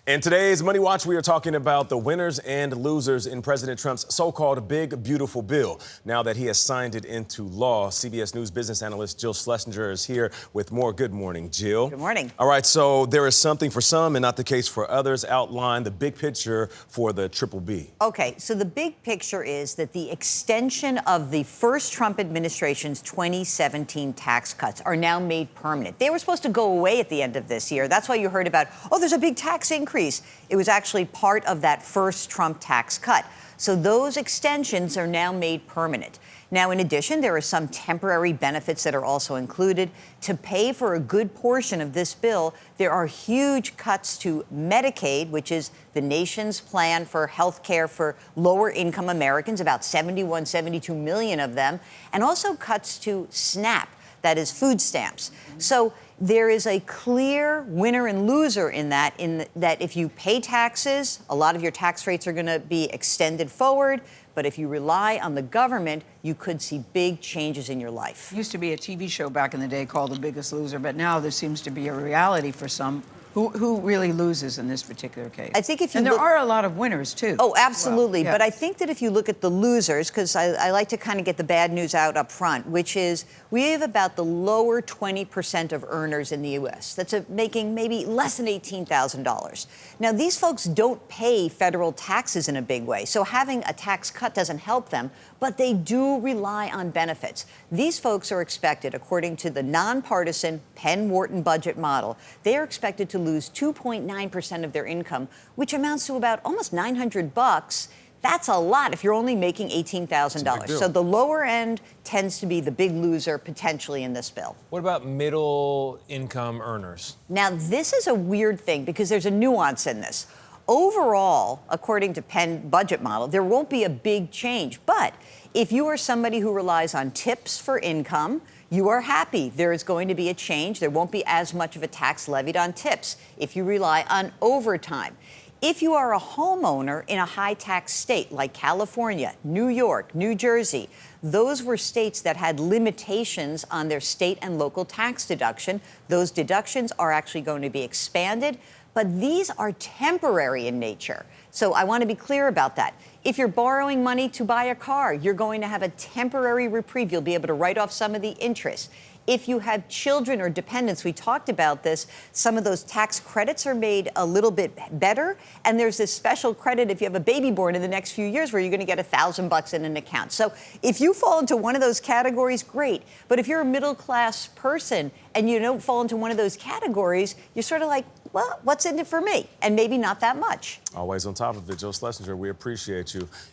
In today's Money Watch, we are talking about the winners and losers in President Trump's so-called Big Beautiful Bill. Now that he has signed it into law, CBS News business analyst Jill Schlesinger is here with more. Good morning, Jill. Good morning. All right, so there is something for some and not the case for others. Outline the big picture for the Triple B. Okay, so the big picture is that the extension of the first Trump administration's 2017 tax cuts are now made permanent. They were supposed to go away at the end of this year. That's why you heard about, oh, there's a big tax increase. It was actually part of that first Trump tax cut. So those extensions are now made permanent. Now, in addition, there are some temporary benefits that are also included. To pay for a good portion of this bill, there are huge cuts to Medicaid, which is the nation's plan for health care for lower-income Americans, about 72 million of them, and also cuts to SNAP, that is food stamps. So there is a clear winner and loser in that if you pay taxes, a lot of your tax rates are going to be extended forward. But if you rely on the government, you could see big changes in your life. Used to be a TV show back in the day called The Biggest Loser, but now there seems to be a reality for some. Who really loses in this particular case? I think if you and there are a lot of winners, too. Oh, absolutely. Well, yeah. But I think that if you look at the losers, because I like to kind of get the bad news out up front, which is we have about the lower 20% of earners in the U.S. that's making maybe less than $18,000. Now, these folks don't pay federal taxes in a big way, so having a tax cut doesn't help them, but they do rely on benefits. These folks are expected, according to the nonpartisan Penn-Wharton budget model, they are expected to lose 2.9% of their income, which amounts to about almost $900. That's a lot if you're only making $18,000. So the lower end tends to be the big loser potentially in this bill. What about middle income earners? Now, this is a weird thing because there's a nuance in this. Overall, according to Penn budget model, there won't be a big change. But if you are somebody who relies on tips for income, you are happy. There is going to be a change. There won't be as much of a tax levied on tips if you rely on overtime. If you are a homeowner in a high-tax state like California, New York, New Jersey, those were states that had limitations on their state and local tax deduction. Those deductions are actually going to be expanded, but these are temporary in nature. So I want to be clear about that. If you're borrowing money to buy a car, you're going to have a temporary reprieve. You'll be able to write off some of the interest. If you have children or dependents, we talked about this, some of those tax credits are made a little bit better. And there's this special credit if you have a baby born in the next few years where you're going to get $1,000 in an account. So if you fall into one of those categories, great. But if you're a middle class person and you don't fall into one of those categories, you're sort of like, well, what's in it for me? And maybe not that much. Always on top of it, Jill Schlesinger. We appreciate you.